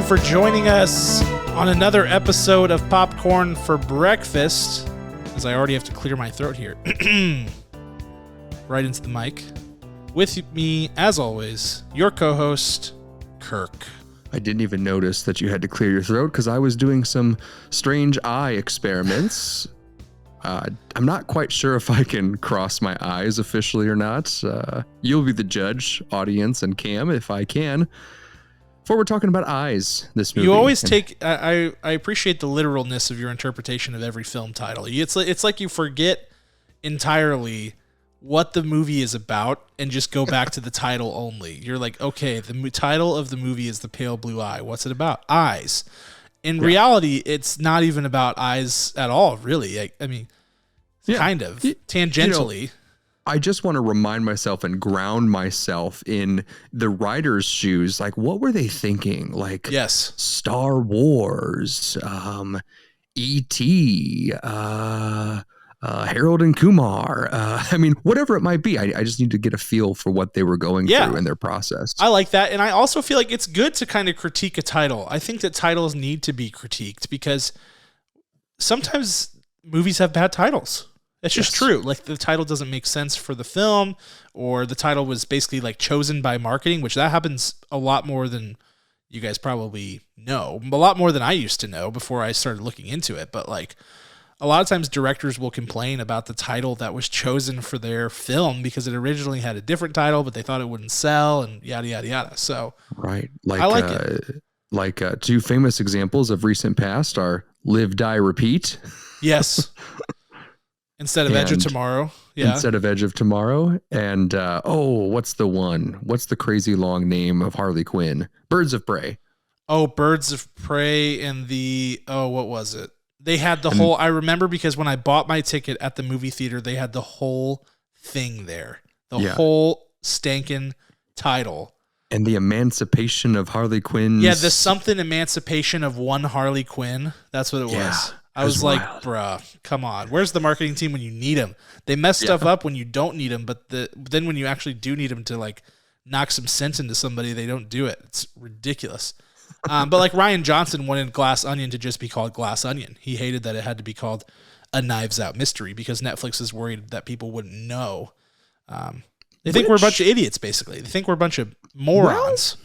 for joining us on another episode of Popcorn for Breakfast, as I already have to clear my throat here. Right into the mic. With me, as always, your co-host, Kirk. I didn't even notice that you had to clear your throat because I was doing some strange eye experiments. I'm not quite sure if I can cross my eyes officially or not. You'll be the judge, audience, and Cam, if I can. Before we're talking about eyes, this movie. You always take. I appreciate the literalness of your interpretation of every film title. It's like you forget entirely what the movie is about and just go back to the title only. You're like, okay, the title of the movie is The Pale Blue Eye. What's it about? Eyes. In reality, it's not even about eyes at all, really. I mean, kind of tangentially. You know, I just want to remind myself and ground myself in the writer's shoes. Like, what were they thinking? Like, yes, Star Wars, E.T., Harold and Kumar. I mean, whatever it might be. I just need to get a feel for what they were going through in their process. I like that. And I also feel like it's good to kind of critique a title. I think that titles need to be critiqued because sometimes movies have bad titles. It's just true. Like, the title doesn't make sense for the film, or the title was basically like chosen by marketing, which that happens a lot more than you guys probably know, a lot more than I used to know before I started looking into it. But like, a lot of times directors will complain about the title that was chosen for their film because it originally had a different title, but they thought it wouldn't sell and yada, yada, yada. So, right. Like, I like it. Like two famous examples of recent past are Live, Die, Repeat. Yes. Instead of Edge of Tomorrow. Yeah. Instead of Edge of Tomorrow. And, what's the one? What's the crazy long name of Harley Quinn? Birds of Prey. Oh, Birds of Prey and what was it? They had the whole, I remember because when I bought my ticket at the movie theater, they had the whole thing there. The whole stankin' title. And the Emancipation of Harley Quinn. Yeah, the something Emancipation of one Harley Quinn. That's what it was. I was like, bruh, come on. Where's the marketing team when you need them? They mess stuff up when you don't need them, but then when you actually do need them to like knock some sense into somebody, they don't do it. It's ridiculous. But like Rian Johnson wanted Glass Onion to just be called Glass Onion. He hated that it had to be called A Knives Out Mystery because Netflix is worried that people wouldn't know. They think we're a bunch of idiots, basically. They think we're a bunch of morons. Well,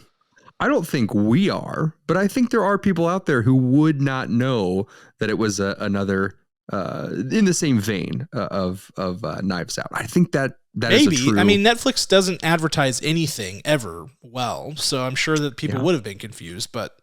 I don't think we are, but I think there are people out there who would not know that it was another in the same vein of Knives Out. I think that maybe. Is a true. I mean, Netflix doesn't advertise anything ever well, so I'm sure that people would have been confused, but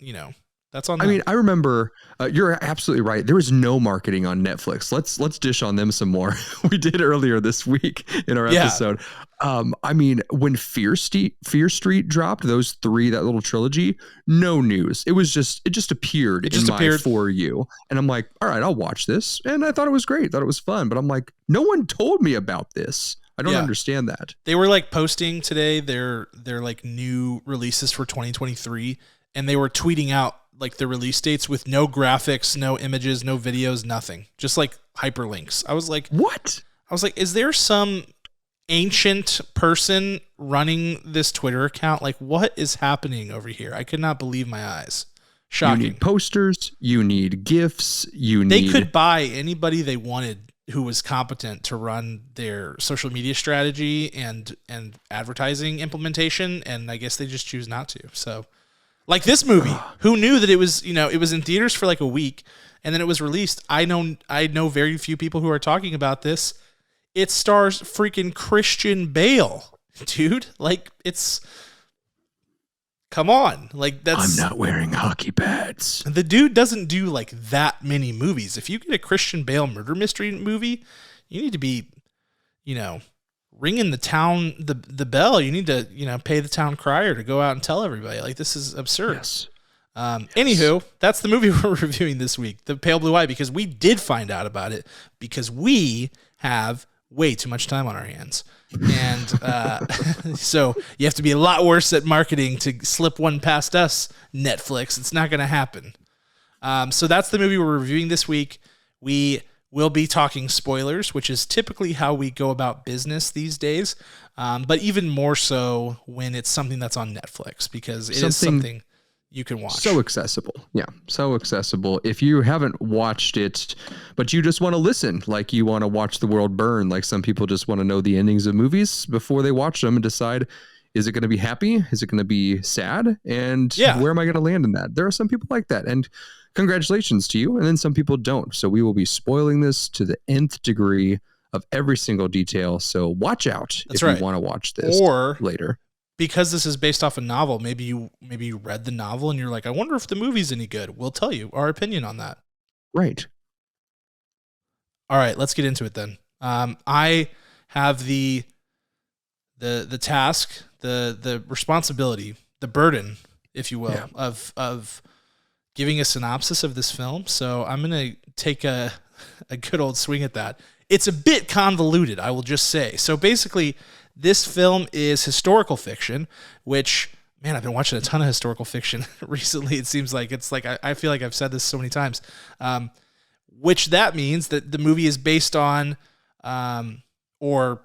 that's on them. I mean, I remember you're absolutely right. There was no marketing on Netflix. Let's dish on them some more. We did earlier this week in our episode. I mean, when Fear Street dropped, those three, that little trilogy, no news. It just appeared in my For You. And I'm like, all right, I'll watch this. And I thought it was great. Thought it was fun. But I'm like, no one told me about this. I don't understand that. They were like posting today their like new releases for 2023, and they were tweeting out like the release dates with no graphics, no images, no videos, nothing. Just like hyperlinks. I was like, what? I was like, is there some ancient person running this Twitter account? Like, what is happening over here? I could not believe my eyes. Shocking. You need posters. You need GIFs. They could buy anybody they wanted who was competent to run their social media strategy and advertising implementation, and I guess they just choose not to. So, like this movie, who knew that it was, it was in theaters for like a week, and then it was released. I know very few people who are talking about this. It stars freaking Christian Bale, dude. Like, come on. Like, I'm not wearing hockey pads. The dude doesn't do like that many movies. If you get a Christian Bale murder mystery movie, you need to be, ringing the bell. You need to, pay the town crier to go out and tell everybody. Like, this is absurd. Yes. Anywho, that's the movie we're reviewing this week, The Pale Blue Eye, because we did find out about it because we have way too much time on our hands. And so you have to be a lot worse at marketing to slip one past us, Netflix. It's not going to happen. So that's the movie we're reviewing this week. We will be talking spoilers, which is typically how we go about business these days. But even more so when it's something that's on Netflix, because it is something you can watch. So accessible. Yeah. So accessible. If you haven't watched it, but you just want to listen, like you want to watch the world burn, like some people just want to know the endings of movies before they watch them and decide, is it going to be happy? Is it going to be sad? And where am I going to land in that? There are some people like that. And congratulations to you. And then some people don't. So we will be spoiling this to the nth degree of every single detail. So watch out if you want to watch this later. Because this is based off a novel, maybe you read the novel and you're like, I wonder if the movie's any good. We'll tell you our opinion on that. Right. All right, let's get into it then. I have the task, the responsibility, the burden, if you will, of giving a synopsis of this film. So I'm going to take a good old swing at that. It's a bit convoluted, I will just say. So basically, this film is historical fiction, which, man, I've been watching a ton of historical fiction recently. It seems like I feel like I've said this so many times, which that means that the movie is based on or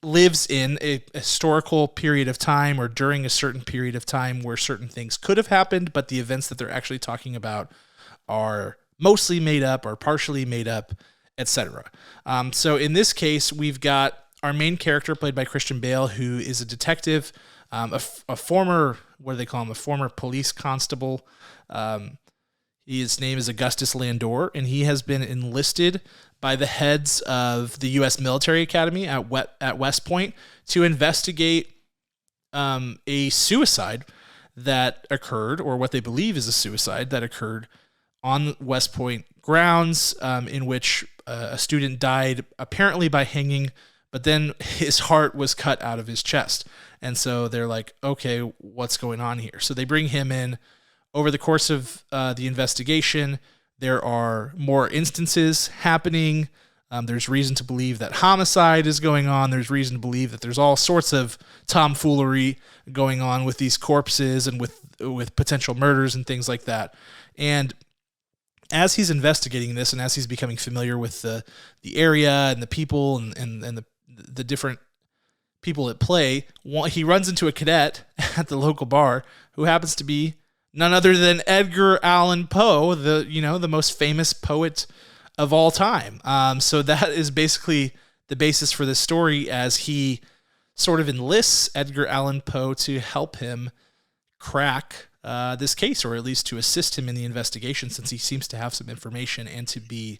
lives in a historical period of time or during a certain period of time where certain things could have happened, but the events that they're actually talking about are mostly made up or partially made up, etc. So in this case, we've got our main character, played by Christian Bale, who is a detective, a former, what do they call him? A former police constable. His name is Augustus Landor, and he has been enlisted by the heads of the U.S. Military Academy at West Point to investigate a suicide that occurred, or what they believe is a suicide that occurred on West Point grounds, in which a student died apparently by hanging, but then his heart was cut out of his chest. And so they're like, okay, what's going on here? So they bring him in. Over the course of the investigation, there are more instances happening. There's reason to believe that homicide is going on. There's reason to believe that there's all sorts of tomfoolery going on with these corpses and with potential murders and things like that. And as he's investigating this and as he's becoming familiar with the area and the people and the different people at play, he runs into a cadet at the local bar who happens to be none other than Edgar Allan Poe, the most famous poet of all time. So that is basically the basis for this story, as he sort of enlists Edgar Allan Poe to help him crack this case, or at least to assist him in the investigation, since he seems to have some information and to be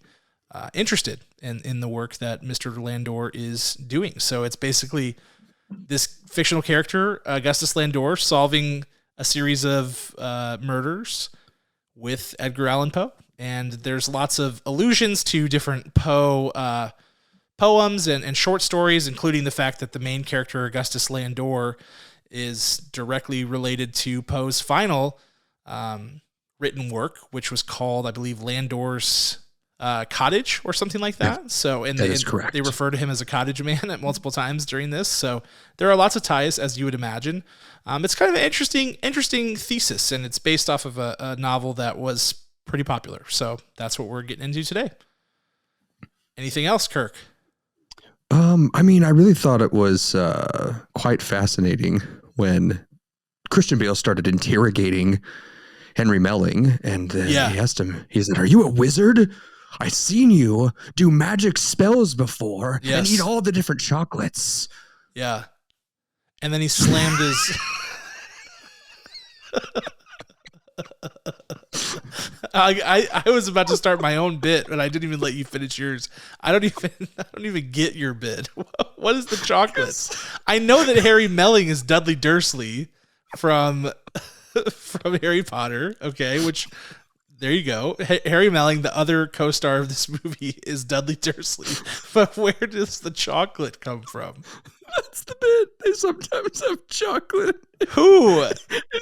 interested in the work that Mr. Landor is doing. So it's basically this fictional character, Augustus Landor, solving a series of murders with Edgar Allan Poe. And there's lots of allusions to different Poe poems and short stories, including the fact that the main character, Augustus Landor, is directly related to Poe's final written work, which was called, I believe, Landor's Cottage or something like that. Yeah, so, and that is correct. They refer to him as a cottage man at multiple times during this. So there are lots of ties, as you would imagine. It's kind of an interesting thesis, and it's based off of a novel that was pretty popular. So that's what we're getting into today. Anything else, Kirk? I mean, I really thought it was quite fascinating when Christian Bale started interrogating Henry Melling, and he asked him, he said, "Are you a wizard? I've seen you do magic spells before and eat all the different chocolates." Yeah. And then he slammed his... I was about to start my own bit, but I didn't even let you finish yours. I don't even get your bit. What is the chocolates? I know that Harry Melling is Dudley Dursley from Harry Potter. Okay, which there you go. Harry Melling, the other co-star of this movie, is Dudley Dursley. But where does the chocolate come from? That's the bit. They sometimes have chocolate. Who? In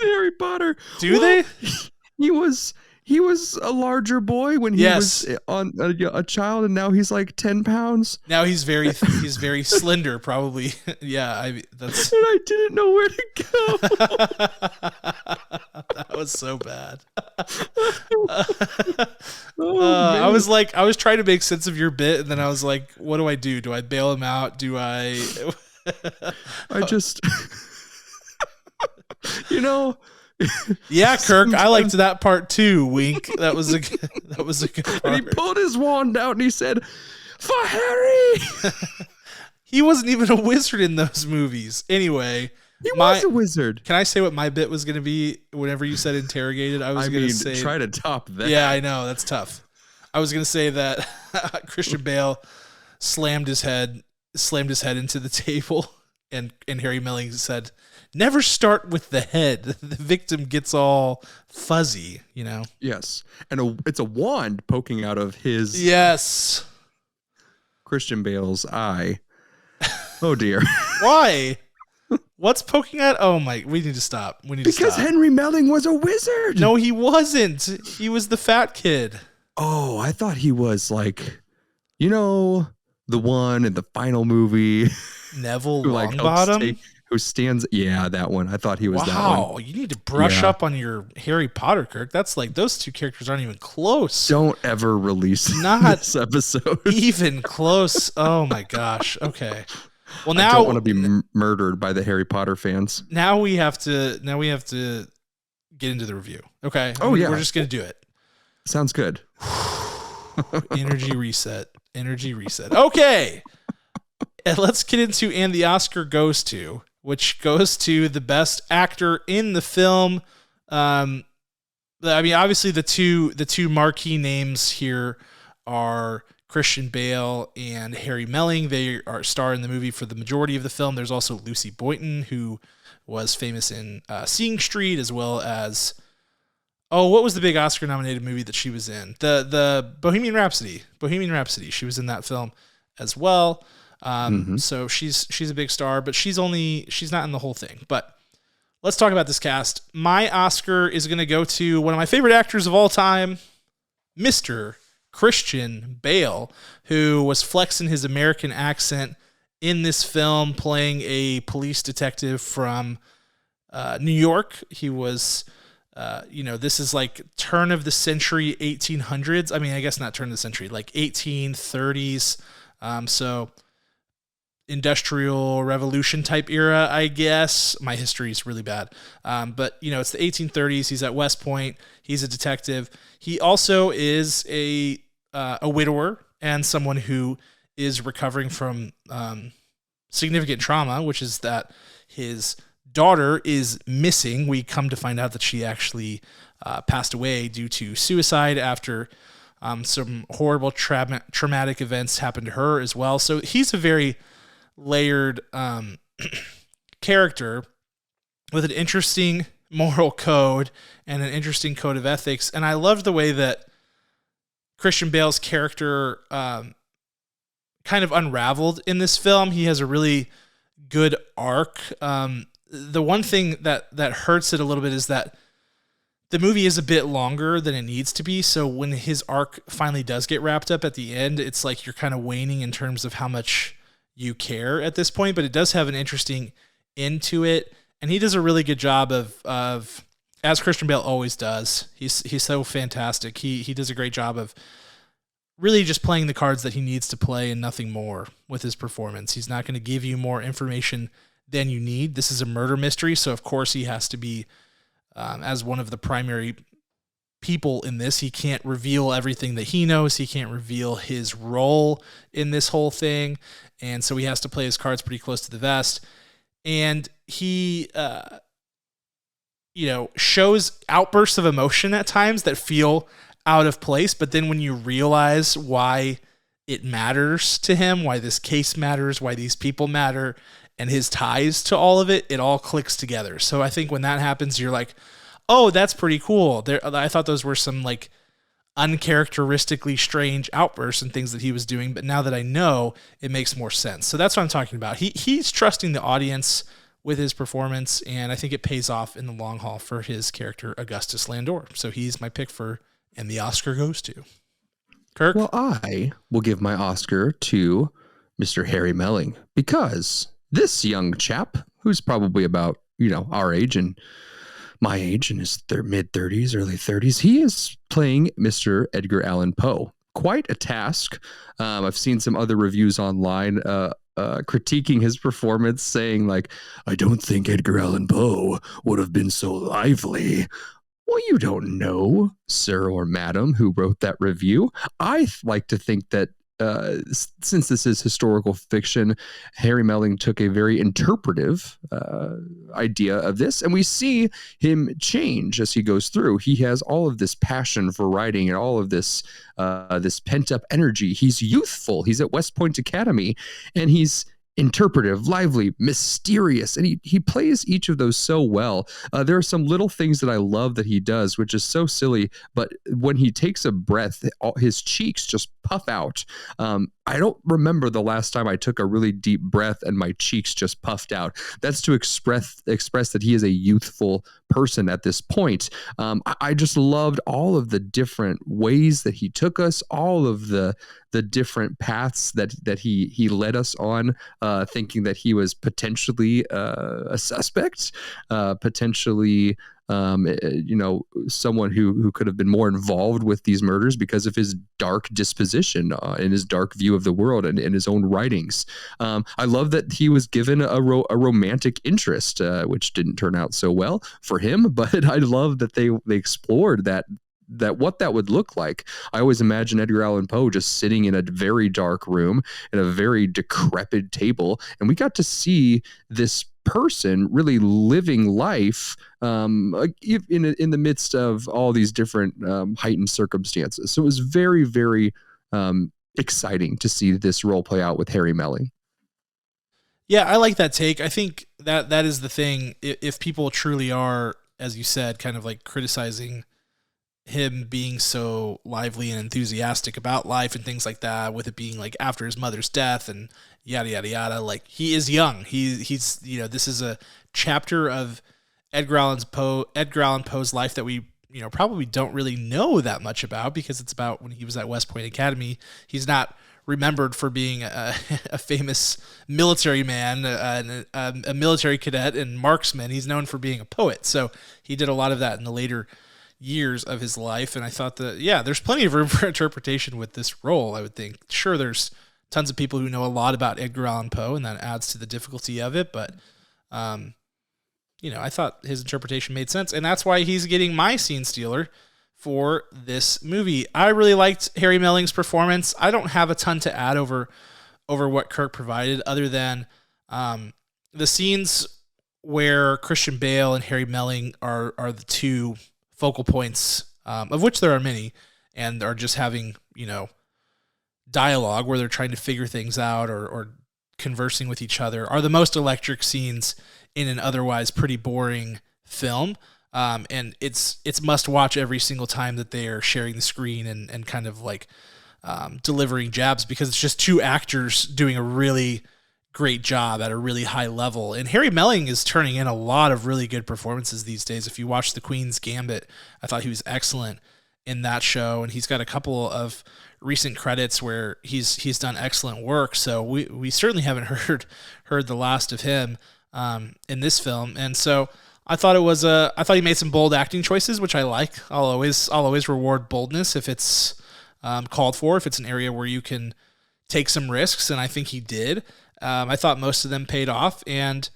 Harry Potter. Do they? He was a larger boy when he was on a child, and now he's like 10 pounds. Now he's very slender, probably. Yeah, that's. And I didn't know where to go. That was so bad. I was trying to make sense of your bit, and then I was like, what do I do? Do I bail him out? Do I? I just, you know. Yeah, Kirk, I liked that part too. Wink. That was a good part. And he pulled his wand out and he said, "For Harry." He wasn't even a wizard in those movies. Anyway, he was a wizard. Can I say what my bit was going to be whenever you said interrogated? I was going to say, try to top that. Yeah, I know, that's tough. I was going to say that Christian Bale slammed his head into the table, and Harry Melling said, "Never start with the head. The victim gets all fuzzy, you know." Yes, and it's a wand poking out of his Christian Bale's eye. Oh dear. Why? What's poking out? Oh my! We need to stop. Because Henry Melling was a wizard. No, he wasn't. He was the fat kid. Oh, I thought he was like, the one in the final movie. Neville Longbottom? Who stands? Yeah, that one. I thought he was that one. Wow, you need to brush up on your Harry Potter, Kirk. That's like, those two characters aren't even close. Don't ever release this episode. Even close. Oh my gosh. Okay. Well, now I don't want to be murdered by the Harry Potter fans. Now we have to get into the review. Okay. Yeah. We're just gonna do it. Sounds good. Energy reset. Okay. And let's get into and the Oscar goes to, which goes to the best actor in the film. Obviously the two marquee names here are Christian Bale and Harry Melling. They are star in the movie for the majority of the film. There's also Lucy Boynton, who was famous in Seeing Street, as well as what was the big Oscar-nominated movie that she was in? The Bohemian Rhapsody. She was in that film as well. So she's a big star, but she's not in the whole thing. But let's talk about this cast. My Oscar is going to go to one of my favorite actors of all time, Mr. Christian Bale, who was flexing his American accent in this film, playing a police detective from New York. He was, this is like turn of the century 1800s. I mean, I guess not turn of the century, like 1830s. So Industrial Revolution type era, I guess. My history is really bad. But it's the 1830s. He's at West Point. He's a detective. He also is a widower and someone who is recovering from significant trauma, which is that his daughter is missing. We come to find out that she actually passed away due to suicide after some horrible traumatic events happened to her as well. So he's a very layered character with an interesting moral code and an interesting code of ethics. And I loved the way that Christian Bale's character kind of unraveled in this film. He has a really good arc. The one thing that hurts it a little bit is that the movie is a bit longer than it needs to be. So when his arc finally does get wrapped up at the end, it's like you're kind of waning in terms of how much you care at this point, but it does have an interesting end to it. And he does a really good job of as Christian Bale always does. He's so fantastic. He does a great job of really just playing the cards that he needs to play and nothing more with his performance. He's not going to give you more information than you need. This is a murder mystery, so of course he has to be, as one of the primary people in this, he can't reveal everything that he knows. He can't reveal his role in this whole thing, and so he has to play his cards pretty close to the vest. And he, shows outbursts of emotion at times that feel out of place, but then when you realize why it matters to him, why this case matters, why these people matter, and his ties to all of it, it all clicks together. So I think when that happens, you're like, oh, that's pretty cool. I thought those were some like uncharacteristically strange outbursts and things that he was doing, but now that I know, it makes more sense. So that's what I'm talking about. He's trusting the audience with his performance, and I think it pays off in the long haul for his character, Augustus Landor. So he's my pick for, and the Oscar goes to. Kirk? Well, I will give my Oscar to Mr. Harry Melling, because this young chap, who's probably about, our age and my age, in his mid-30s, early 30s, he is playing Mr. Edgar Allan Poe. Quite a task. I've seen some other reviews online critiquing his performance, saying like, "I don't think Edgar Allan Poe would have been so lively." Well, you don't know, sir or madam, who wrote that review. I like to think that since this is historical fiction, Harry Melling took a very interpretive idea of this, and we see him change as he goes through. He has all of this passion for writing and all of this this pent up energy. He's youthful. He's at West Point Academy, and he's interpretive, lively, mysterious, and he plays each of those so well. There are some little things that I love that he does, which is so silly, but when he takes a breath, his cheeks just puff out. I don't remember the last time I took a really deep breath and my cheeks just puffed out. That's to express that he is a youthful person at this point. I just loved all of the different ways that he took us, all of the different paths that he led us on, thinking that he was potentially a suspect, potentially someone who could have been more involved with these murders because of his dark disposition and his dark view of the world and in his own writings. I love that he was given a romantic interest, which didn't turn out so well for him, but I love that they explored that what that would look like. I always imagine Edgar Allan Poe just sitting in a very dark room at a very decrepit table, and we got to see this person really living life in the midst of all these different heightened circumstances. So it was very, very exciting to see this role play out with Harry Melling. Yeah, I like that take. I think that is the thing. If people truly are, as you said, kind of like criticizing him being so lively and enthusiastic about life and things like that, with it being like after his mother's death and yada yada yada, like he is young. He's this is a chapter of Edgar Allan Poe's life that we probably don't really know that much about, because it's about when he was at West Point Academy. He's not remembered for being a famous military man, a military cadet and marksman. He's known for being a poet. So he did a lot of that in the later years of his life, and I thought that there's plenty of room for interpretation with this role. I would think, sure, there's tons of people who know a lot about Edgar Allan Poe, and that adds to the difficulty of it, but I thought his interpretation made sense, and that's why he's getting my scene stealer for this movie. I really liked Harry Melling's performance. I don't have a ton to add over what Kirk provided, other than the scenes where Christian Bale and Harry Melling are the two focal points, of which there are many, and are just having, dialogue where they're trying to figure things out or conversing with each other, are the most electric scenes in an otherwise pretty boring film. And it's must watch every single time that they are sharing the screen and kind of like delivering jabs, because it's just two actors doing a really great job at a really high level. And Harry Melling is turning in a lot of really good performances these days. If you watch The Queen's Gambit, I thought he was excellent in that show, and he's got a couple of recent credits where he's done excellent work. So we certainly haven't heard the last of him in this film. And so I thought he made some bold acting choices, which I like. I'll always reward boldness if it's called for, if it's an area where you can take some risks, and I think he did. I thought most of them paid off, and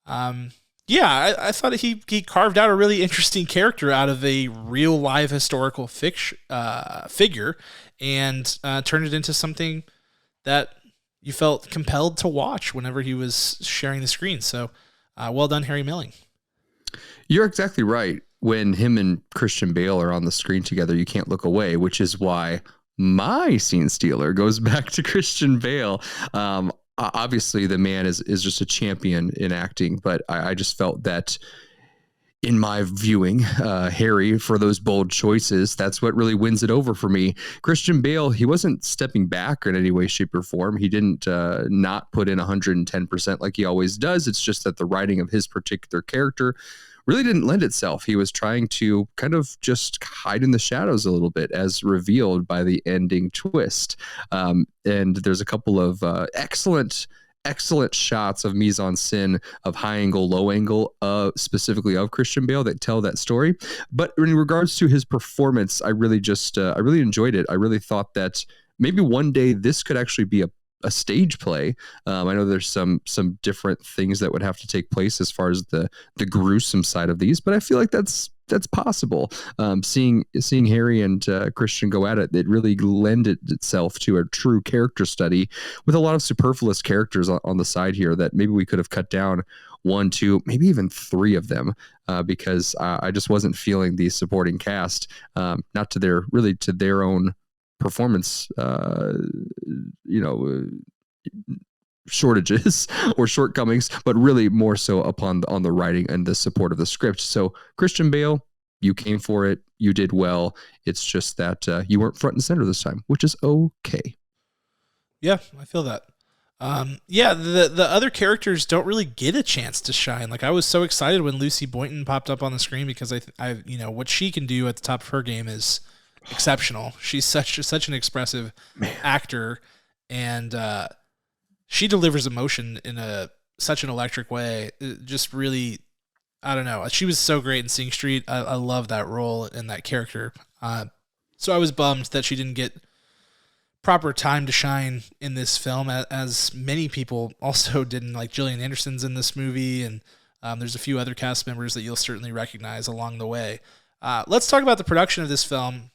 I thought he carved out a really interesting character out of a real live historical figure, and turned it into something that you felt compelled to watch whenever he was sharing the screen. So well done, Harry Melling. You're exactly right. When him and Christian Bale are on the screen together, you can't look away, which is why my scene stealer goes back to Christian Bale. Obviously, the man is just a champion in acting, but I just felt that in my viewing, Harry, for those bold choices, that's what really wins it over for me. Christian Bale, he wasn't stepping back in any way, shape, or form. He didn't not put in 110% like he always does. It's just that the writing of his particular character really didn't lend itself. He was trying to kind of just hide in the shadows a little bit, as revealed by the ending twist. And there's a couple of excellent shots of mise en scène, of high angle, low angle, specifically of Christian Bale, that tell that story. But in regards to his performance, I really enjoyed it. I really thought that maybe one day this could actually be a stage play. I know there's some different things that would have to take place as far as the gruesome side of these, but I feel like that's possible. Seeing Harry and Christian go at it, it really lended itself to a true character study with a lot of superfluous characters on the side here that maybe we could have cut down 1, 2, maybe even 3 of them, because I just wasn't feeling the supporting cast, not to their own performance, shortages or shortcomings, but really more so on the writing and the support of the script. So Christian Bale, you came for it. You did well. It's just that you weren't front and center this time, which is okay. Yeah, I feel that. The other characters don't really get a chance to shine. Like, I was so excited when Lucy Boynton popped up on the screen because I what she can do at the top of her game is exceptional. She's such an expressive actor, and she delivers emotion in such an electric way. It just really, I don't know. She was so great in Sing Street. I love that role and that character. So I was bummed that she didn't get proper time to shine in this film, as many people also didn't. Like, Gillian Anderson's in this movie, and there's a few other cast members that you'll certainly recognize along the way. Let's talk about the production of this film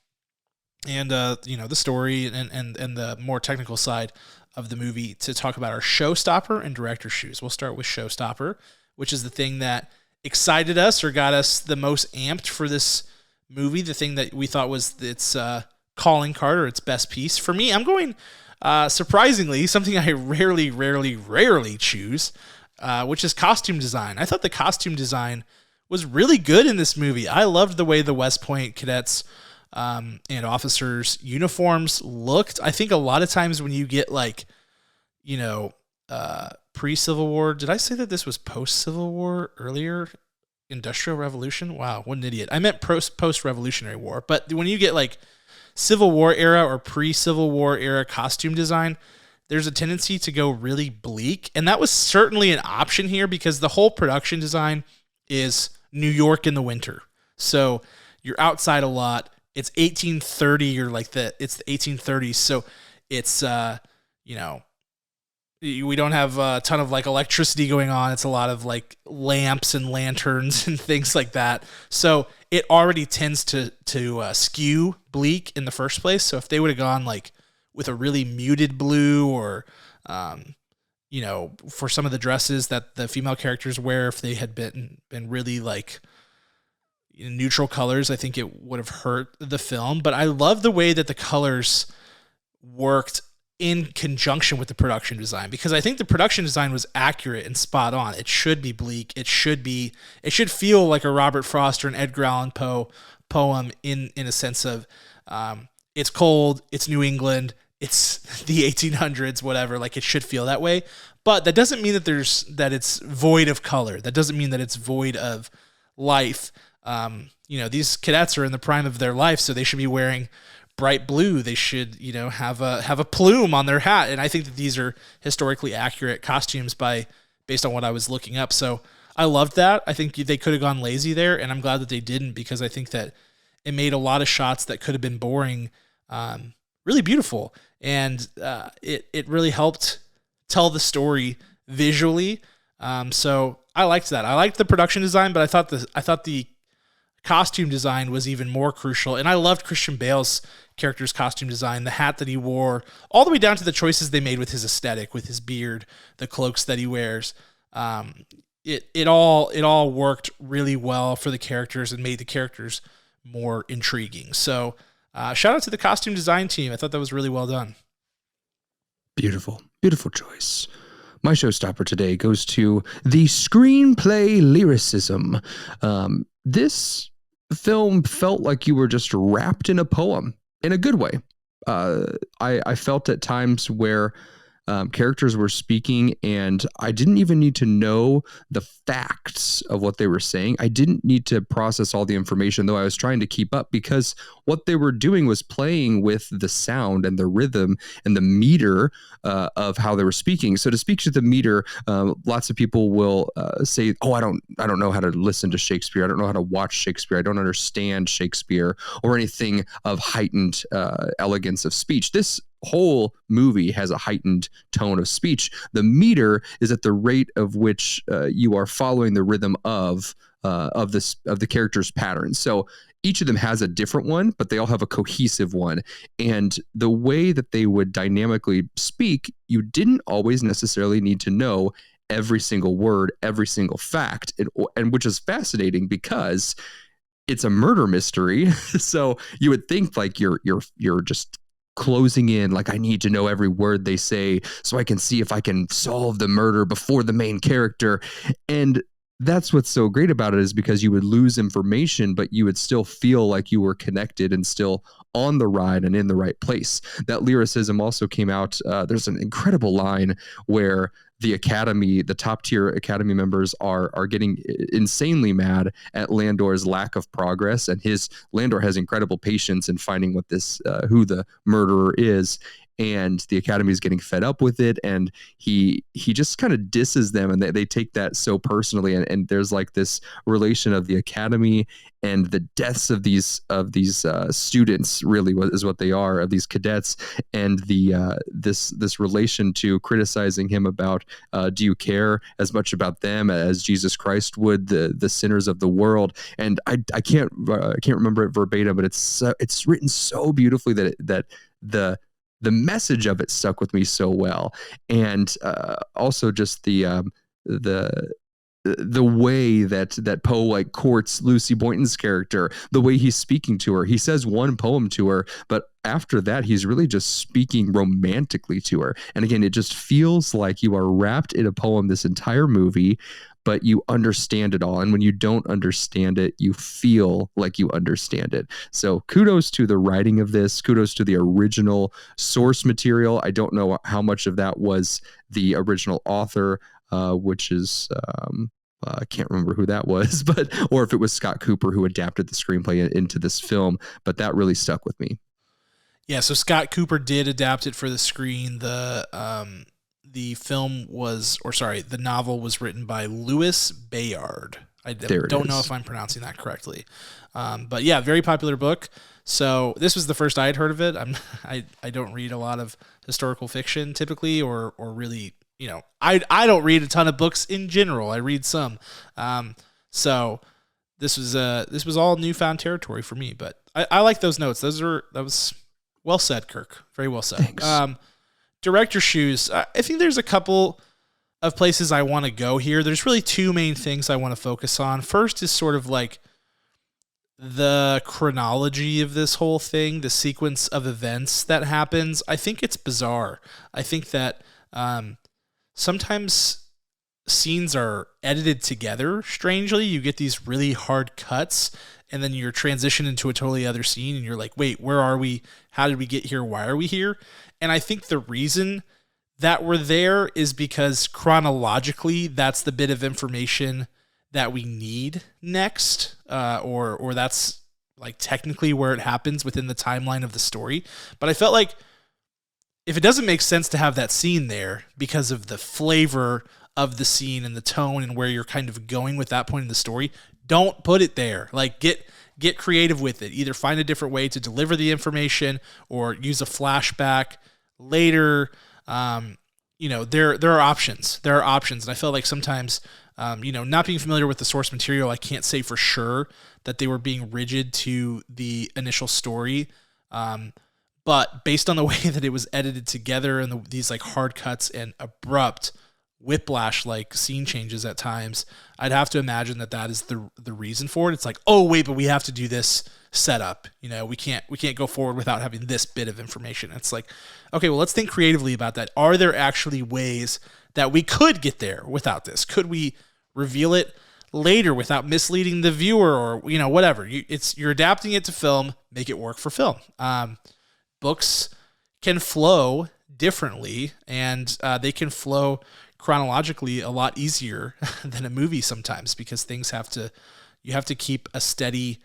and the story and the more technical side of the movie to talk about our showstopper and director's shoes. We'll start with showstopper, which is the thing that excited us or got us the most amped for this movie, the thing that we thought was its calling card or its best piece. For me, I'm going, surprisingly, something I rarely choose, which is costume design. I thought the costume design was really good in this movie. I loved the way the West Point cadets and officers' uniforms looked. I think a lot of times when you get pre-Civil War, did I say that this was post-Civil War earlier? Industrial Revolution? Wow, what an idiot. I meant post-Revolutionary War. But when you get Civil War era or pre-Civil War era costume design, there's a tendency to go really bleak. And that was certainly an option here because the whole production design is New York in the winter. So you're outside a lot. It's 1830 or it's the 1830s. So it's, we don't have a ton of electricity going on. It's a lot of lamps and lanterns and things like that. So it already tends to skew bleak in the first place. So if they would have gone with a really muted blue or, for some of the dresses that the female characters wear, if they had been really neutral colors, I think it would have hurt the film. But I love the way that the colors worked in conjunction with the production design, because I think the production design was accurate and spot on. It should be bleak. It should feel like a Robert Frost or an Edgar Allan Poe poem in a sense of it's cold, it's New England, it's the 1800s, whatever. It should feel that way. But that doesn't mean that it's void of color. That doesn't mean that it's void of life. These cadets are in the prime of their life, so they should be wearing bright blue. They should, have a plume on their hat. And I think that these are historically accurate costumes based on what I was looking up. So I loved that. I think they could have gone lazy there, and I'm glad that they didn't, because I think that it made a lot of shots that could have been boring really beautiful. And it really helped tell the story visually. So I liked that. I liked the production design, but I thought the costume design was even more crucial. And I loved Christian Bale's character's costume design, the hat that he wore, all the way down to the choices they made with his aesthetic, with his beard, the cloaks that he wears. It all worked really well for the characters and made the characters more intriguing. So shout out to the costume design team. I thought that was really well done. Beautiful choice. My showstopper today goes to the screenplay lyricism. This film felt like you were just wrapped in a poem in a good way. I felt at times where characters were speaking and I didn't even need to know the facts of what they were saying. I didn't need to process all the information, though I was trying to keep up, because what they were doing was playing with the sound and the rhythm and the meter of how they were speaking. So to speak to the meter, lots of people will say, "Oh, I don't know how to listen to Shakespeare. I don't know how to watch Shakespeare. I don't understand Shakespeare or anything of heightened elegance of speech." This whole movie has a heightened tone of speech. The meter is at the rate of which you are following the rhythm of the character's patterns. So each of them has a different one, but they all have a cohesive one. And the way that they would dynamically speak, you didn't always necessarily need to know every single word, every single fact, and which is fascinating because it's a murder mystery. So you would think like you're just closing in, like I need to know every word they say so I can see if I can solve the murder before the main character. And that's what's so great about it, is because you would lose information, but you would still feel like you were connected and still on the ride and in the right place. That lyricism also came out. There's an incredible line where the Academy, the top tier Academy members are getting insanely mad at Landor's lack of progress, and Landor has incredible patience in finding what who the murderer is. And the Academy is getting fed up with it, and he just kind of disses them, and they take that so personally. And there's like this relation of the Academy and the deaths of these students, really is what they are, of these cadets, and this relation to criticizing him about do you care as much about them as Jesus Christ would the sinners of the world. And I can't remember it verbatim, but it's written so beautifully that the message of it stuck with me so well. And also just the way that Poe like courts Lucy Boynton's character, the way he's speaking to her. He says one poem to her, but after that, he's really just speaking romantically to her. And again, it just feels like you are wrapped in a poem this entire movie, but you understand it all. And when you don't understand it, you feel like you understand it. So kudos to the writing of this. Kudos to the original source material. I don't know how much of that was the original author, which is I can't remember who that was, or if it was Scott Cooper who adapted the screenplay into this film, but that really stuck with me. Yeah, so Scott Cooper did adapt it for the screen. The novel was written by Louis Bayard. I don't know if I'm pronouncing that correctly. But yeah, very popular book. So this was the first I had heard of it. I don't read a lot of historical fiction typically, or really, I don't read a ton of books in general. I read some. So this was all newfound territory for me, but I like those notes. That was well said, Kirk. Very well said. Thanks. Director's shoes. I think there's a couple of places I want to go here. There's really two main things I want to focus on. First is sort of like the chronology of this whole thing, the sequence of events that happens. I think it's bizarre. I think that sometimes scenes are edited together strangely. You get these really hard cuts, and then you're transitioned into a totally other scene, and you're like, wait, where are we? How did we get here? Why are we here? And I think the reason that we're there is because chronologically, that's the bit of information that we need next, or that's like technically where it happens within the timeline of the story. But I felt like if it doesn't make sense to have that scene there because of the flavor of the scene and the tone and where you're kind of going with that point in the story, don't put it there. Like get creative with it. Either find a different way to deliver the information or use a flashback later. There are options. There are options. And I felt like sometimes, not being familiar with the source material, I can't say for sure that they were being rigid to the initial story. But based on the way that it was edited together and these like hard cuts and abrupt whiplash-like scene changes at times, I'd have to imagine that is the reason for it. It's like, oh wait, but we have to do this setup. We can't go forward without having this bit of information. It's like, okay, well, let's think creatively about that. Are there actually ways that we could get there without this? Could we reveal it later without misleading the viewer, or whatever? You're adapting it to film, make it work for film. Books can flow differently, and they can flow chronologically a lot easier than a movie sometimes, because you have to keep a steady,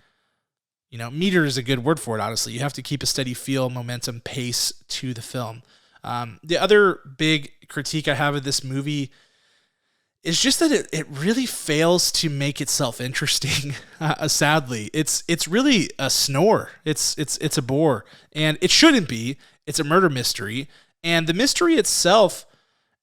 meter is a good word for it, honestly. You have to keep a steady feel, momentum, pace to the film. The other big critique I have of this movie It's just that it really fails to make itself interesting. Sadly, it's really a snore. It's a bore, and it shouldn't be. It's a murder mystery, and the mystery itself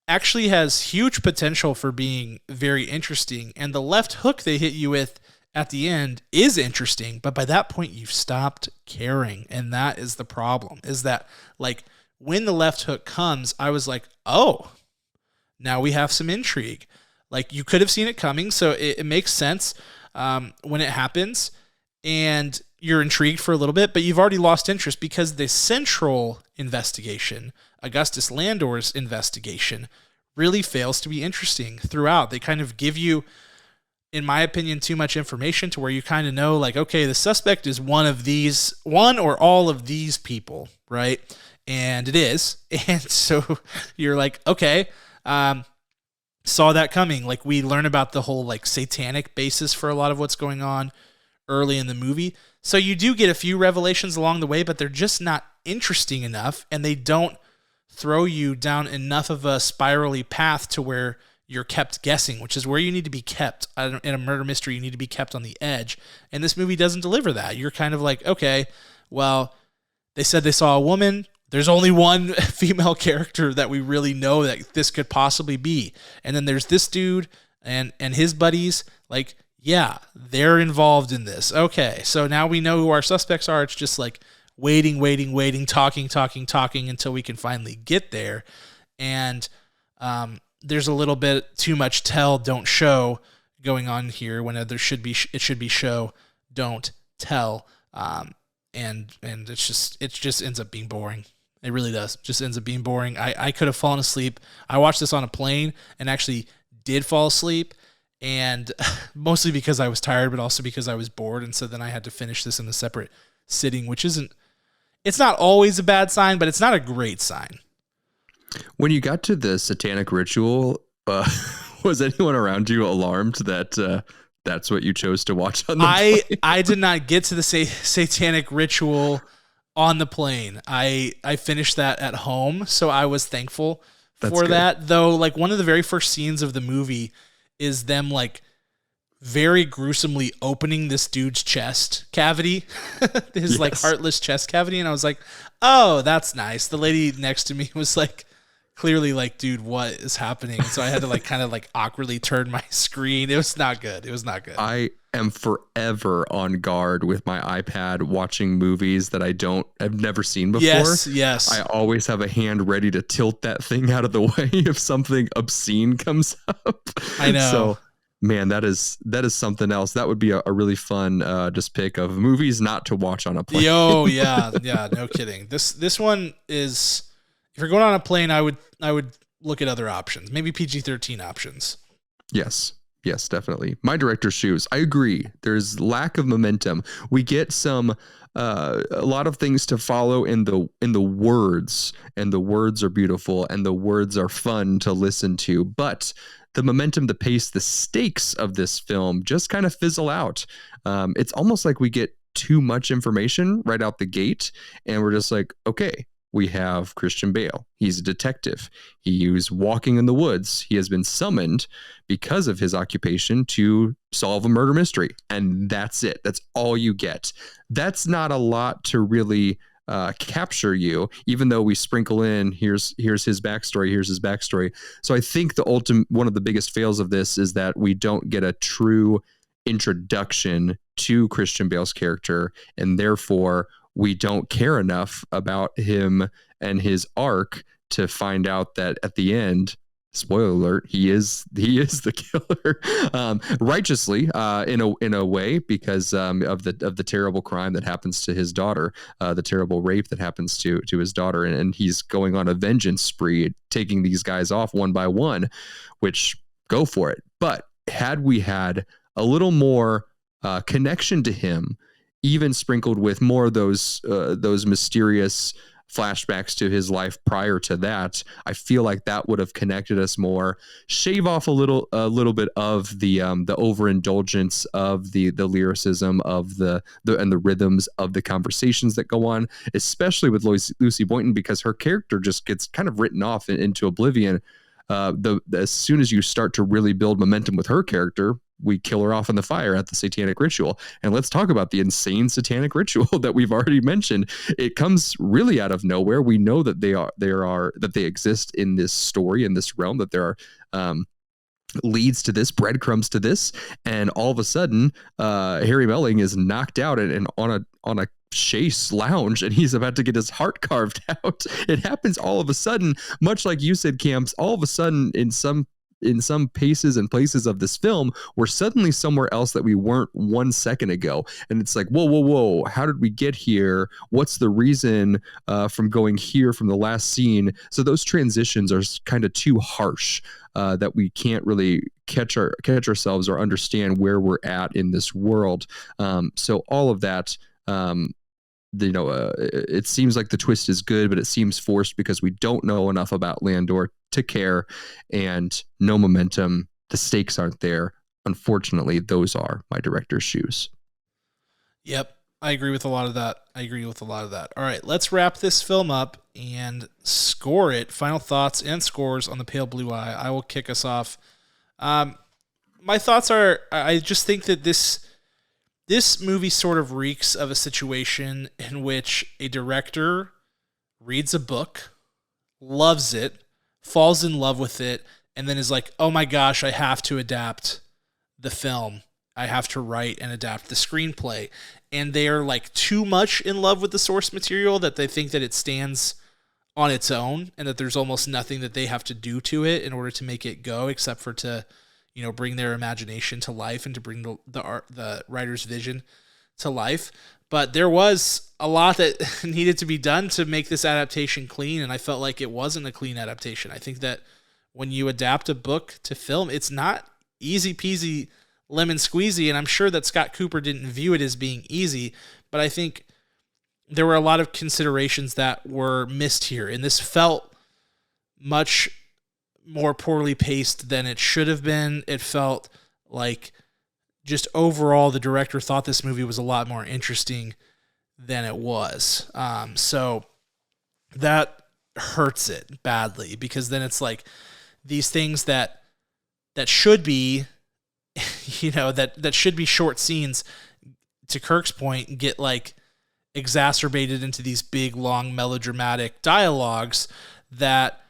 actually has huge potential for being very interesting. And the left hook they hit you with at the end is interesting, but by that point you've stopped caring, and that is the problem. Is that like when the left hook comes, I was like, oh, now we have some intrigue. Like you could have seen it coming, so it makes sense when it happens, and you're intrigued for a little bit, but you've already lost interest because the central investigation, Augustus Landor's investigation, really fails to be interesting throughout. They kind of give you, in my opinion, too much information to where you kind of know, like, okay, the suspect is one or all of these people, right? And it is. And so you're like, okay, saw that coming. Like we learn about the whole like satanic basis for a lot of what's going on early in the movie. So you do get a few revelations along the way, but they're just not interesting enough, and they don't throw you down enough of a spirally path to where you're kept guessing, which is where you need to be kept. In a murder mystery, you need to be kept on the edge. And this movie doesn't deliver that. You're kind of like, okay, well, they said they saw a woman. There's only one female character that we really know that this could possibly be. And then there's this dude and his buddies. Like, yeah, they're involved in this. Okay, so now we know who our suspects are. It's just like waiting, talking until we can finally get there. And there's a little bit too much tell, don't show going on here when it should be show, don't tell. And it just ends up being boring. It really does. Just ends up being boring. I could have fallen asleep. I watched this on a plane and actually did fall asleep, and mostly because I was tired, but also because I was bored. And so then I had to finish this in a separate sitting, which it's not always a bad sign, but it's not a great sign. When you got to the satanic ritual, was anyone around you alarmed that that's what you chose to watch on the plane? I did not get to the satanic ritual on the plane. I finished that at home, so I was thankful for that. Though, like one of the very first scenes of the movie is them like very gruesomely opening this dude's chest cavity, his like heartless chest cavity, and I was like, oh, that's nice. The lady next to me was like, clearly like, dude, what is happening? So I had to like kind of like awkwardly turn my screen. It was not good. I am forever on guard with my iPad watching movies that I've never seen before. Yes. I always have a hand ready to tilt that thing out of the way if something obscene comes up. I know. So man, that is something else. That would be a really fun just pick of movies not to watch on a plane. Yeah, no kidding. This one is, if you're going on a plane, I would look at other options, maybe PG-13 options. Yes, definitely. My director's shoes. I agree. There's lack of momentum. We get some a lot of things to follow in the words, and the words are beautiful and the words are fun to listen to, but the momentum, the pace, the stakes of this film just kind of fizzle out. It's almost like we get too much information right out the gate, and we're just like, okay, we have Christian Bale. He's a detective. He's walking in the woods. He has been summoned because of his occupation to solve a murder mystery. And that's it. That's all you get. That's not a lot to really capture you, even though we sprinkle in, here's his backstory. So I think one of the biggest fails of this is that we don't get a true introduction to Christian Bale's character, and therefore we don't care enough about him and his arc to find out that at the end, spoiler alert, he is the killer, righteously, in a way, because of the terrible crime that happens to his daughter, the terrible rape that happens to his daughter, and he's going on a vengeance spree, taking these guys off one by one, which, go for it. But had we had a little more connection to him, even sprinkled with more of those mysterious flashbacks to his life prior to that, I feel like that would have connected us more. Shave off a little bit of the overindulgence of the lyricism of the and the rhythms of the conversations that go on, especially with Lucy Boynton, because her character just gets kind of written off into oblivion. as soon as you start to really build momentum with her character, we kill her off in the fire at the satanic ritual. And let's talk about the insane satanic ritual that we've already mentioned. It comes really out of nowhere. We know that they exist in this story, in this realm, that there are leads to this, breadcrumbs to this, and all of a sudden Harry Melling is knocked out and on a chaise lounge, and he's about to get his heart carved out. It happens all of a sudden, much like you said, Camps. All of a sudden, in some paces and places of this film, we're suddenly somewhere else that we weren't 1 second ago, and it's like, whoa, how did we get here? What's the reason from going here from the last scene? So those transitions are kind of too harsh, that we can't really catch ourselves or understand where we're at in this world. So all of that, it seems like the twist is good, but it seems forced because we don't know enough about Landor to care, and no momentum. The stakes aren't there. Unfortunately, those are my director's shoes. Yep. I agree with a lot of that. All right, let's wrap this film up and score it. Final thoughts and scores on The Pale Blue Eye. I will kick us off. My thoughts are, I just think that this movie sort of reeks of a situation in which a director reads a book, loves it, falls in love with it, and then is like, oh my gosh, I have to adapt the film. I have to write and adapt the screenplay. And they are like too much in love with the source material that they think that it stands on its own and that there's almost nothing that they have to do to it in order to make it go, except for to, bring their imagination to life and to bring the writer's vision to life. But there was a lot that needed to be done to make this adaptation clean, and I felt like it wasn't a clean adaptation. I think that when you adapt a book to film, it's not easy peasy lemon squeezy, and I'm sure that Scott Cooper didn't view it as being easy, but I think there were a lot of considerations that were missed here, and this felt much more poorly paced than it should have been. It felt like just overall the director thought this movie was a lot more interesting than it was. So that hurts it badly, because then it's like these things that should be, that should be short scenes, to Kirk's point, get like exacerbated into these big, long, melodramatic dialogues that,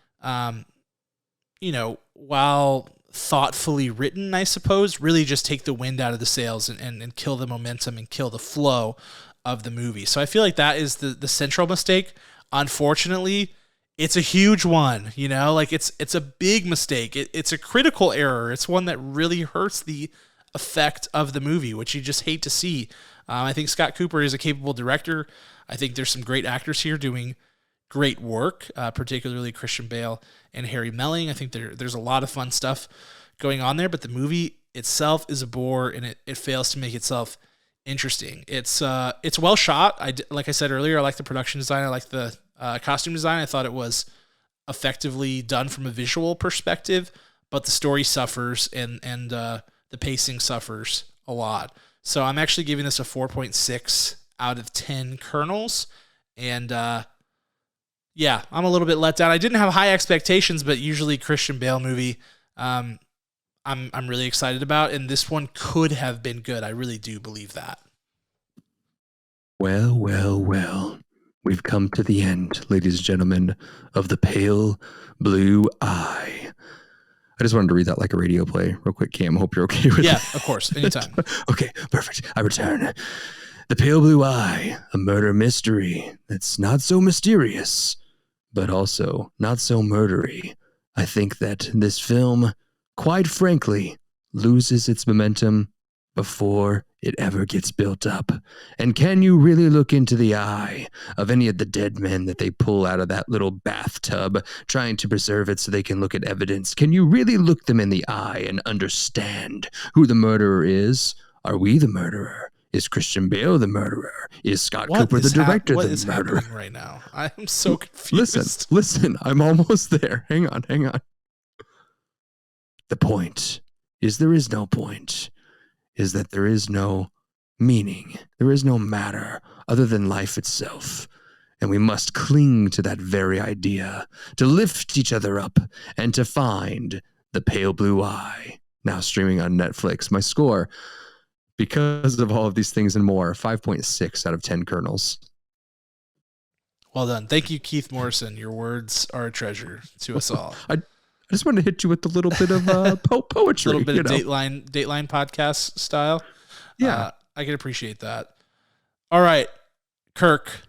while thoughtfully written, I suppose, really just take the wind out of the sails and kill the momentum and kill the flow of the movie. So I feel like that is the central mistake. Unfortunately, it's a huge one, it's a big mistake. It's a critical error. It's one that really hurts the effect of the movie, which you just hate to see. I think Scott Cooper is a capable director. I think there's some great actors here doing great work, particularly Christian Bale and Harry Melling. I think there's a lot of fun stuff going on there, but the movie itself is a bore, and it fails to make itself interesting. It's well shot. Like I said earlier, I like the production design. I like the costume design. I thought it was effectively done from a visual perspective, but the story suffers and the pacing suffers a lot. So I'm actually giving this a 4.6 out of 10 kernels. And yeah, I'm a little bit let down. I didn't have high expectations, but usually Christian Bale movie, I'm really excited about, and this one could have been good. I really do believe that. Well. We've come to the end, ladies and gentlemen, of The Pale Blue Eye. I just wanted to read that like a radio play real quick, Cam. Hope you're okay with it. Yeah, of course. Anytime. Okay, perfect. I return. The Pale Blue Eye, a murder mystery that's not so mysterious, but also not so murdery. I think that this film, quite frankly, loses its momentum before it ever gets built up. And can you really look into the eye of any of the dead men that they pull out of that little bathtub, trying to preserve it so they can look at evidence? Can you really look them in the eye and understand who the murderer is? Are we the murderer? Is Christian Bale the murderer? Is Scott Cooper the director the murderer? Happening right now? I am so confused. Listen, I'm almost there. Hang on. The point is there is no point. Is that there is no meaning. There is no matter other than life itself. And we must cling to that very idea, to lift each other up and to find the pale blue eye. Now streaming on Netflix. My score, because of all of these things and more, 5.6 out of 10 kernels. Well done. Thank you, Keith Morrison. Your words are a treasure to us all. I just wanted to hit you with a little bit of poetry. A little bit of Dateline podcast style. Yeah. I can appreciate that. All right, Kirk.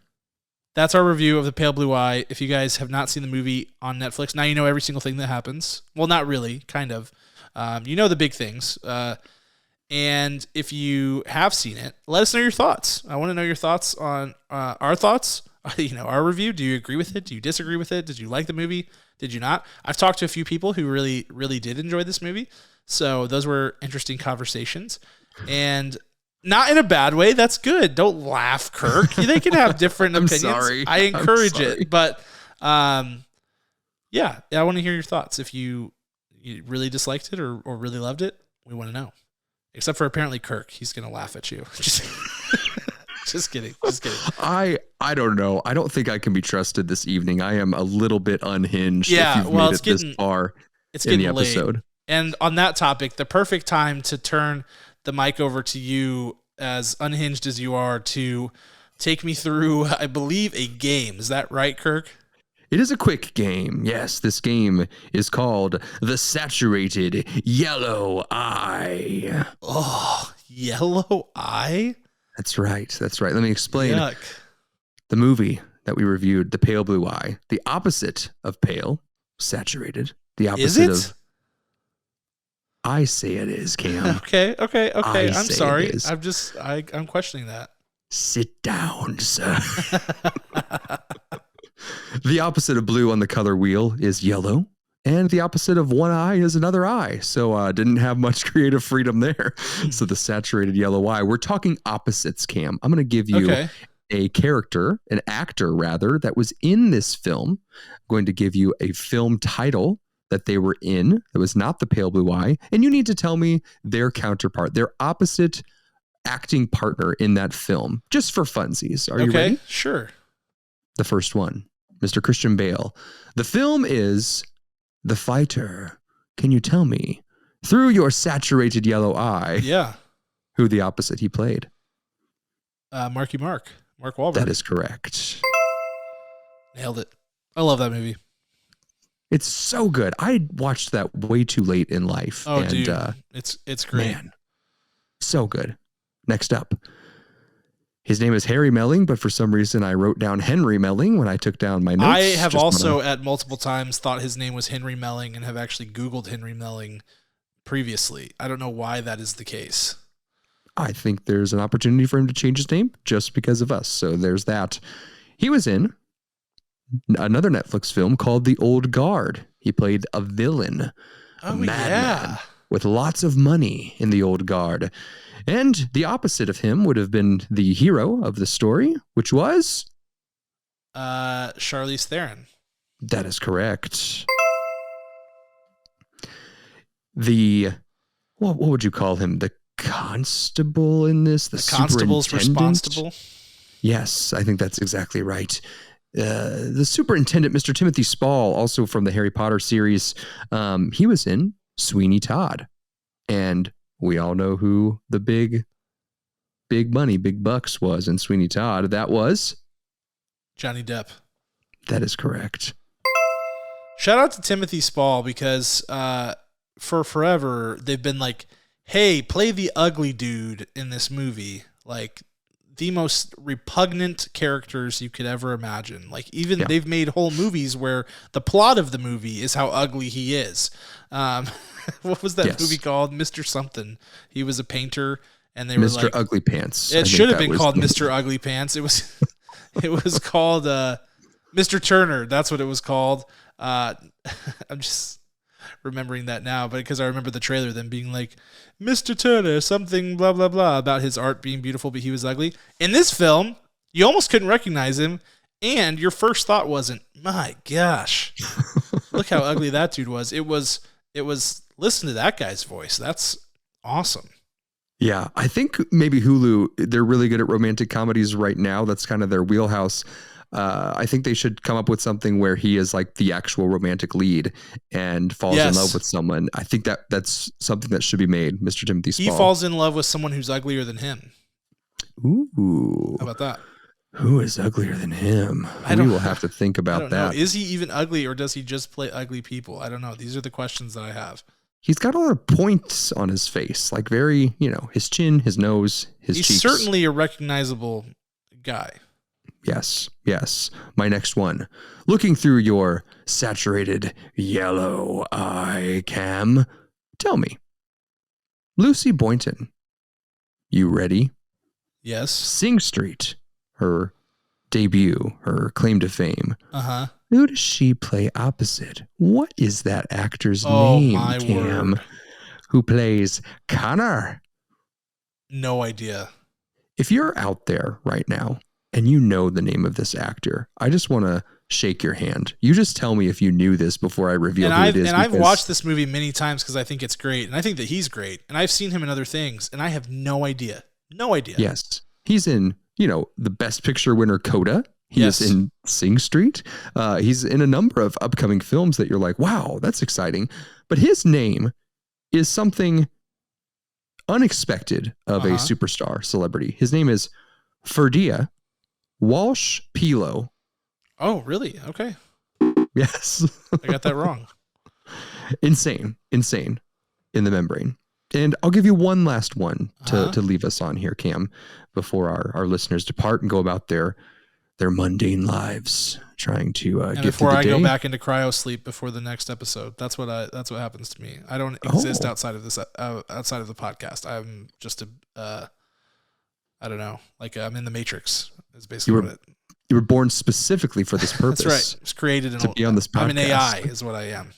That's our review of The Pale Blue Eye. If you guys have not seen the movie on Netflix, now you know every single thing that happens. Well, not really, kind of. You know the big things. And if you have seen it, let us know your thoughts. I want to know your thoughts on our thoughts. Our review. Do you agree with it? Do you disagree with it? Did you like the movie? Did you not? I've talked to a few people who really, really did enjoy this movie. So those were interesting conversations. And not in a bad way. That's good. Don't laugh, Kirk. They can have different opinions. Sorry. I encourage it. But I want to hear your thoughts. If you really disliked it or really loved it, we want to know. Except for apparently Kirk. He's going to laugh at you. Just kidding. I don't know. I don't think I can be trusted this evening. I am a little bit unhinged. Yeah, if you've made it this far in the episode. Late. And on that topic, the perfect time to turn the mic over to you, as unhinged as you are, to take me through, I believe, a game. Is that right, Kirk? It is a quick game. Yes, this game is called The Saturated Yellow Eye. Oh, Yellow Eye? That's right. Let me explain. Yuck. The movie that we reviewed, The Pale Blue Eye, the opposite of pale, saturated. The opposite of... I say it is, Cam. Okay. I'm sorry. I'm questioning that. Sit down, sir. The opposite of blue on the color wheel is yellow, and the opposite of one eye is another eye. So didn't have much creative freedom there. So the saturated yellow eye. We're talking opposites, Cam. I'm going to give you a character, an actor rather, that was in this film. I'm going to give you a film title that they were in that was not The Pale Blue Eye, and you need to tell me their counterpart, their opposite acting partner in that film, just for funsies. Are you ready? Sure. The first one, Mr. Christian Bale. The film is The Fighter. Can you tell me, through your saturated yellow eye, who the opposite he played? Mark Wahlberg. That is correct. Nailed it. I love that movie. It's so good. I watched that way too late in life. Oh, and, dude. It's great. Man, so good. Next up. His name is Harry Melling, but for some reason I wrote down Henry Melling when I took down my notes. I have also at multiple times thought his name was Henry Melling and have actually Googled Henry Melling previously. I don't know why that is the case. I think there's an opportunity for him to change his name just because of us. So there's that. He was in another Netflix film called The Old Guard. He played a villain, a madman with lots of money in The Old Guard. And the opposite of him would have been the hero of the story, which was Charlize Theron. That is correct. What would you call him? The constable in this? The constable's responsible? Yes, I think that's exactly right. The superintendent, Mr. Timothy Spall, also from the Harry Potter series, he was in Sweeney Todd. And we all know who the big money, big bucks was in Sweeney Todd. That was Johnny Depp. That is correct. Shout out to Timothy Spall because for forever they've been like, hey, play the ugly dude in this movie. Like the most repugnant characters you could ever imagine. Like even they've made whole movies where the plot of the movie is how ugly he is. What was that movie called? Mr. Something. He was a painter and they were like Mr. Ugly Pants. It should have been called Mr. Ugly Pants. It was called Mr. Turner. That's what it was called. I'm just remembering that now, but because I remember the trailer, them being like, Mr. Turner, something blah, blah, blah, about his art being beautiful, but he was ugly. In this film, you almost couldn't recognize him, and your first thought wasn't, my gosh, look how ugly that dude was. It was, listen to that guy's voice. That's awesome. Yeah, I think maybe Hulu, they're really good at romantic comedies right now. That's kind of their wheelhouse. I think they should come up with something where he is like the actual romantic lead and falls in love with someone. I think that's something that should be made. Mr. Timothy Spall. He falls in love with someone who's uglier than him. Ooh. How about that? Who is uglier than him? We will have to think about that. Is he even ugly, or does he just play ugly people? I don't know. These are the questions that I have. He's got a lot of points on his face, like very, his chin, his nose, his cheeks. He's certainly a recognizable guy. Yes. My next one. Looking through your saturated yellow eye cam, tell me, Lucy Boynton, you ready? Yes. Sing Street, her debut, her claim to fame. Uh-huh. Who does she play opposite? What is that actor's name, Cam? Word. Who plays Connor? No idea. If you're out there right now and you know the name of this actor, I just want to shake your hand. You just tell me if you knew this before I reveal who it is. And I've watched this movie many times because I think it's great. And I think that he's great. And I've seen him in other things. And I have no idea. No idea. Yes. He's in, the Best Picture winner Coda. He is in Sing Street. He's in a number of upcoming films that you're like, wow, that's exciting. But his name is something unexpected of a superstar celebrity. His name is Ferdia Walsh Pilo. Oh, really? Okay. Yes. I got that wrong. Insane in the membrane. And I'll give you one last one to leave us on here, Cam, before our listeners depart and go about their mundane lives trying to get before through the I day. go back into cryo sleep before the next episode. That's what happens to me. I don't exist outside of this outside of the podcast. I'm just I don't know, like I'm in the Matrix. Is basically you were born specifically for this purpose. That's right. It was created to be on this podcast. I'm an AI, is what I am.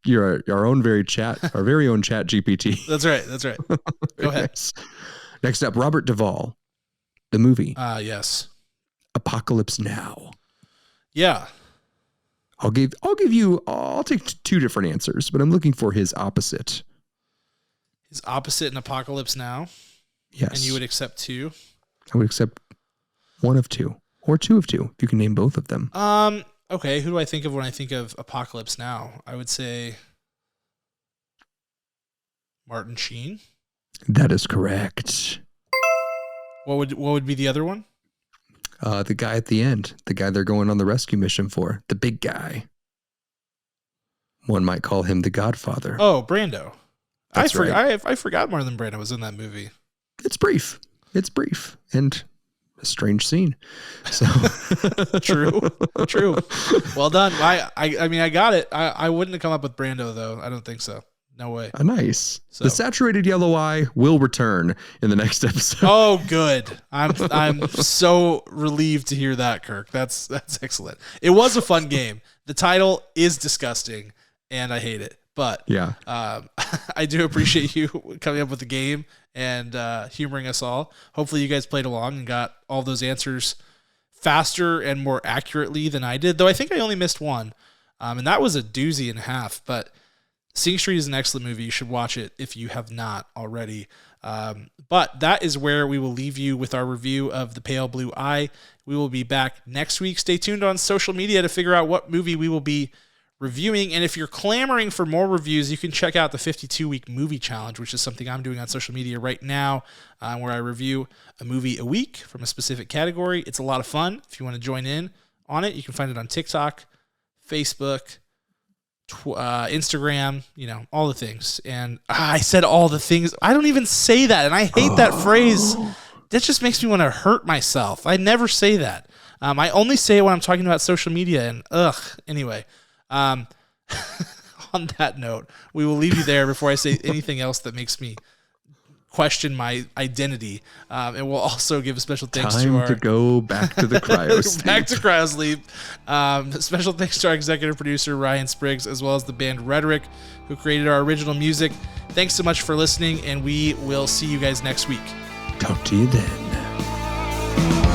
You're our own very own chat GPT. That's right. Go ahead. Nice. Next up, Robert Duvall, the movie. Yes. Apocalypse Now. Yeah. I'll take two different answers, but I'm looking for his opposite. His opposite in Apocalypse Now? Yes. And you would accept two? I would accept one of two, or two of two, if you can name both of them. Okay, who do I think of when I think of Apocalypse Now? I would say Martin Sheen. That is correct. What would be the other one? The guy at the end, the guy they're going on the rescue mission for, the big guy. One might call him the Godfather. Oh, Brando. That's right. I forgot Marlon Brando was in that movie. It's brief, and a strange scene. So True. Well done. I mean, I got it. I wouldn't have come up with Brando though. I don't think so. No way. Nice. So. The saturated yellow eye will return in the next episode. Oh, good. I'm so relieved to hear that, Kirk. That's excellent. It was a fun game. The title is disgusting, and I hate it. But yeah, I do appreciate you coming up with the game and humoring us all. Hopefully, you guys played along and got all those answers faster and more accurately than I did. Though I think I only missed one, and that was a doozy and a half. But Sing Street is an excellent movie. You should watch it if you have not already. But that is where we will leave you with our review of The Pale Blue Eye. We will be back next week. Stay tuned on social media to figure out what movie we will be reviewing. And if you're clamoring for more reviews, you can check out the 52-week movie challenge, which is something I'm doing on social media right now, where I review a movie a week from a specific category. It's a lot of fun. If you want to join in on it, you can find it on TikTok, Facebook, Instagram, all the things. And I said all the things. I don't even say that, and I hate that phrase. That just makes me want to hurt myself. I never say that. I only say it when I'm talking about social media, and anyway. On that note, we will leave you there before I say anything else that makes me question my identity. And we'll also give a special thanks to go back to the cryo sleep. Back to cryo sleep. Special thanks to our executive producer, Ryan Spriggs, as well as the band Rhetoric, who created our original music. Thanks so much for listening, and we will see you guys next week. Talk to you then.